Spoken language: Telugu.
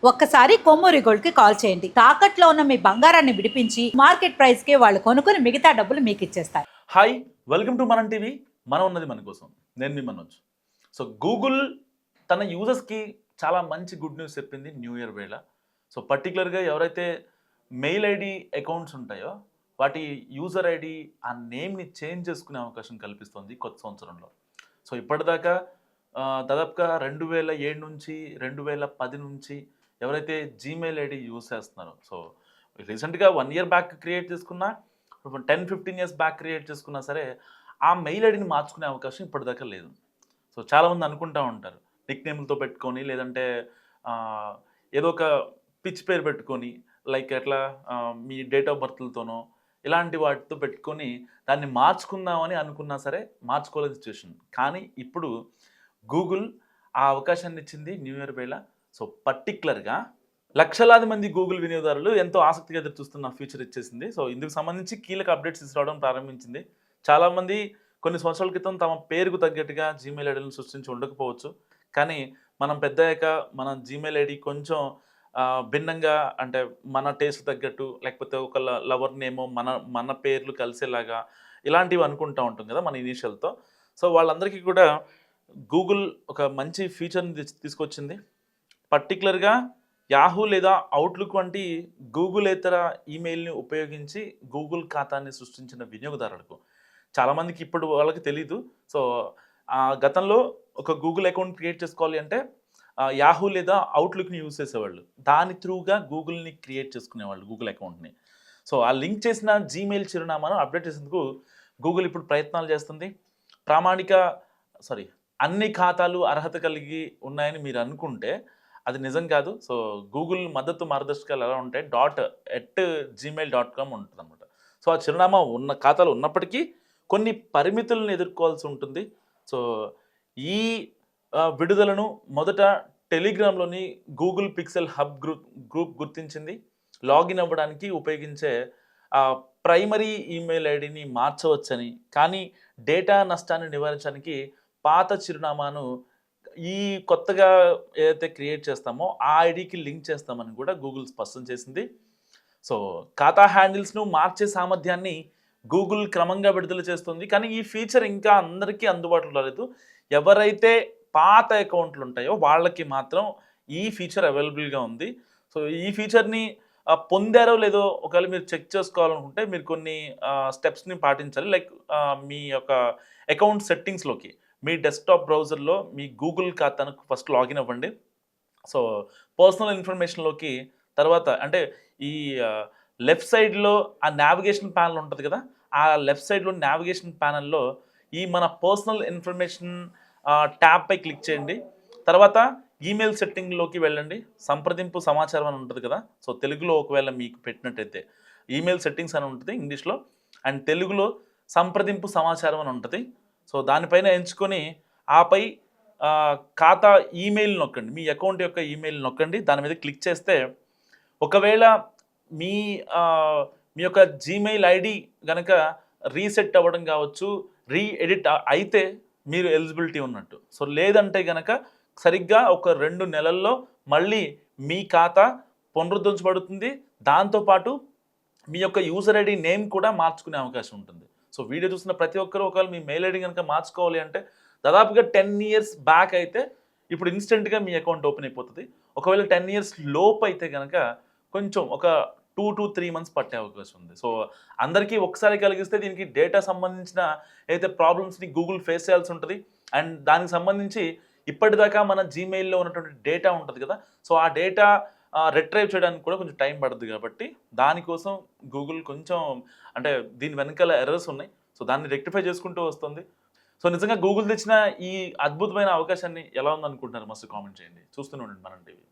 ఒక్కసారి కొమ్మూరి గోల్డ్ కి కాల్ చేయండి. తాకట్లో ఉన్న మీ బంగారాన్ని విడిపించి మార్కెట్ ప్రైస్ కి వాళ్ళు కొనుక్కుని మిగతా డబ్బులు మీకు ఇచ్చేస్తారు. హాయ్, వెల్కమ్ టు మనం టీవీ. మనం ఉన్నది మన కోసం. నేను మీ మనోజ్. సో గూగుల్ తన యూజర్స్కి చాలా మంచి గుడ్ న్యూస్ చెప్పింది న్యూ ఇయర్ వేళ. సో పర్టికులర్గా ఎవరైతే మెయిల్ ఐడి అకౌంట్స్ ఉంటాయో వాటి యూజర్ ఐడి ఆ నేమ్ని చేంజ్ చేసుకునే అవకాశం కల్పిస్తుంది కొత్త సంవత్సరంలో. సో ఇప్పటిదాకా దాదాపుగా 2007 నుంచి 2010 నుంచి ఎవరైతే జీమెయిల్ ఐడి యూజ్ చేస్తున్నారో, సో రీసెంట్గా 1 ఇయర్ బ్యాక్ క్రియేట్ చేసుకున్నా 10-15 ఇయర్స్ బ్యాక్ క్రియేట్ చేసుకున్నా సరే ఆ మెయిల్ ఐడిని మార్చుకునే అవకాశం ఇప్పటిదాకా లేదు. సో చాలామంది అనుకుంటూ ఉంటారు నిక్ నేమ్లతో పెట్టుకొని, లేదంటే ఏదో ఒక పిచ్ పేరు పెట్టుకొని, లైక్ ఎట్లా మీ డేట్ ఆఫ్ బర్త్లతోనో ఇలాంటి వాటితో పెట్టుకొని దాన్ని మార్చుకుందామని అనుకున్నా సరే మార్చుకోలేని సిచ్యువేషన్. కానీ ఇప్పుడు గూగుల్ ఆ అవకాశాన్ని ఇచ్చింది న్యూ ఇయర్ వేళ. సో పర్టికులర్గా లక్షలాది మంది గూగుల్ వినియోగదారులు ఎంతో ఆసక్తిగా ఎదురు చూస్తున్న ఫీచర్ ఇచ్చేసింది. సో ఇందుకు సంబంధించి కీలక అప్డేట్స్ తీసుకురావడం ప్రారంభించింది. చాలామంది కొన్ని సంవత్సరాల క్రితం తమ పేరుకు తగ్గట్టుగా జీమెయిల్ ఐడీలను సృష్టించి ఉండకపోవచ్చు. కానీ మనం పెద్దయ్యాక మన జీమెయిల్ ఐడి కొంచెం భిన్నంగా, అంటే మన టేస్ట్ తగ్గట్టు, లేకపోతే ఒక లవర్ నేమో మన పేర్లు కలిసేలాగా ఇలాంటివి అనుకుంటూ ఉంటాం కదా మన ఇనీషియల్తో. సో వాళ్ళందరికీ కూడా గూగుల్ ఒక మంచి ఫీచర్ని తీసుకొచ్చింది. పర్టికులర్గా యాహూ లేదా అవుట్లుక్ వంటి గూగులేతర ఈమెయిల్ని ఉపయోగించి గూగుల్ ఖాతాని సృష్టించిన వినియోగదారులకు, చాలామందికి ఇప్పుడు వాళ్ళకి తెలీదు. సో గతంలో ఒక గూగుల్ అకౌంట్ క్రియేట్ చేసుకోవాలి అంటే యాహూ లేదా అవుట్లుక్ని యూజ్ చేసేవాళ్ళు. దాని త్రూగా గూగుల్ని క్రియేట్ చేసుకునేవాళ్ళు గూగుల్ అకౌంట్ని. సో ఆ లింక్ చేసిన జీమెయిల్ చిరునామాను అప్డేట్ చేసేందుకు గూగుల్ ఇప్పుడు ప్రయత్నాలు చేస్తుంది. అన్ని ఖాతాలు అర్హత కలిగి ఉన్నాయని మీరు అనుకుంటే అది నిజం కాదు. సో గూగుల్ మద్దతు మార్గదర్శకాలు ఎలా ఉంటాయి, .@gmail.com ఉంటుంది అనమాట. సో ఆ చిరునామా ఉన్న ఖాతాలు ఉన్నప్పటికీ కొన్ని పరిమితులను ఎదుర్కోవాల్సి ఉంటుంది. సో ఈ విడుదలను మొదట టెలిగ్రామ్లోని గూగుల్ పిక్సెల్ హబ్ గ్రూప్ గుర్తించింది. లాగిన్ అవ్వడానికి ఉపయోగించే ప్రైమరీ ఈమెయిల్ ఐడిని మార్చవచ్చని, కానీ డేటా నష్టాన్ని నివారించడానికి పాత చిరునామాను ఈ కొత్తగా ఏదైతే క్రియేట్ చేస్తామో ఆ ఐడికి లింక్ చేస్తామని కూడా గూగుల్ స్పష్టం చేసింది. సో ఖాతా హ్యాండిల్స్ను మార్చే సామర్థ్యాన్ని గూగుల్ క్రమంగా విడుదల చేస్తుంది. కానీ ఈ ఫీచర్ ఇంకా అందరికీ అందుబాటులో రాలేదు. ఎవరైతే పాత అకౌంట్లు ఉంటాయో వాళ్ళకి మాత్రం ఈ ఫీచర్ అవైలబుల్గా ఉంది. సో ఈ ఫీచర్ని పొందారో లేదో ఒకవేళ మీరు చెక్ చేసుకోవాలనుకుంటే మీరు కొన్ని స్టెప్స్ని పాటించాలి. లైక్ మీ యొక్క అకౌంట్ సెట్టింగ్స్లోకి మీ డెస్క్టాప్ బ్రౌజర్లో మీ గూగుల్ ఖాతాను ఫస్ట్ లాగిన్ అవ్వండి. సో పర్సనల్ ఇన్ఫర్మేషన్లోకి తర్వాత, అంటే ఈ లెఫ్ట్ సైడ్లో ఆ నావిగేషన్ ప్యానల్ ఉంటుంది కదా, ఆ లెఫ్ట్ సైడ్లో నావిగేషన్ ప్యానల్లో ఈ మన పర్సనల్ ఇన్ఫర్మేషన్ ట్యాబ్పై క్లిక్ చేయండి. తర్వాత ఈమెయిల్ సెట్టింగ్లోకి వెళ్ళండి. సంప్రదింపు సమాచారం అని ఉంటుంది కదా, సో తెలుగులో ఒకవేళ మీకు పెట్టినట్టయితే ఈమెయిల్ సెట్టింగ్స్ అని ఉంటుంది ఇంగ్లీష్లో, అండ్ తెలుగులో సంప్రదింపు సమాచారం అని ఉంటుంది. సో దానిపైన ఎంచుకొని ఆపై ఖాతా ఈమెయిల్ నొక్కండి, మీ అకౌంట్ యొక్క ఈమెయిల్ నొక్కండి. దాని మీద క్లిక్ చేస్తే ఒకవేళ మీ యొక్క జీమెయిల్ ఐడి కనుక రీసెట్ అవ్వడం కావచ్చు, ఎడిట్ అయితే మీరు ఎలిజిబిలిటీ ఉన్నట్టు. సో లేదంటే కనుక సరిగ్గా ఒక 2 నెలల్లో మళ్ళీ మీ ఖాతా పునరుద్ధరించబడుతుంది. దాంతోపాటు మీ యొక్క యూజర్ ఐడి నేమ్ కూడా మార్చుకునే అవకాశం ఉంటుంది. సో వీడియో చూసిన ప్రతి ఒక్కరూ ఒకవేళ మీ మెయిల్ ఐడి కనుక మార్చుకోవాలి అంటే దాదాపుగా 10 ఇయర్స్ బ్యాక్ అయితే ఇప్పుడు ఇన్స్టెంట్గా మీ అకౌంట్ ఓపెన్ అయిపోతుంది. ఒకవేళ 10 ఇయర్స్ లోపు అయితే కనుక కొంచెం ఒక 2 to 3 months పట్టే అవకాశం ఉంది. సో అందరికీ ఒకసారి కలిగిస్తే దీనికి డేటా సంబంధించిన ఏదైతే ప్రాబ్లమ్స్ని గూగుల్ ఫేస్ చేయాల్సి ఉంటుంది. అండ్ దానికి సంబంధించి ఇప్పటిదాకా మన జీమెయిల్లో ఉన్నటువంటి డేటా ఉంటుంది కదా, సో ఆ డేటా రిట్రైవ్ చేయడానికి కూడా కొంచెం టైం పడుతుంది. కాబట్టి దానికోసం గూగుల్ కొంచెం, అంటే దీని వెనకాల ఎర్రర్స్ ఉన్నాయి. సో దాన్ని రెక్టిఫై చేసుకుంటూ వస్తుంది. సో నిజంగా గూగుల్ తెచ్చిన ఈ అద్భుతమైన అవకాశాన్ని ఎలా ఉందనుకుంటున్నారు మస్తు కామెంట్ చేయండి. చూస్తూనే ఉండండి మనం టీవీ.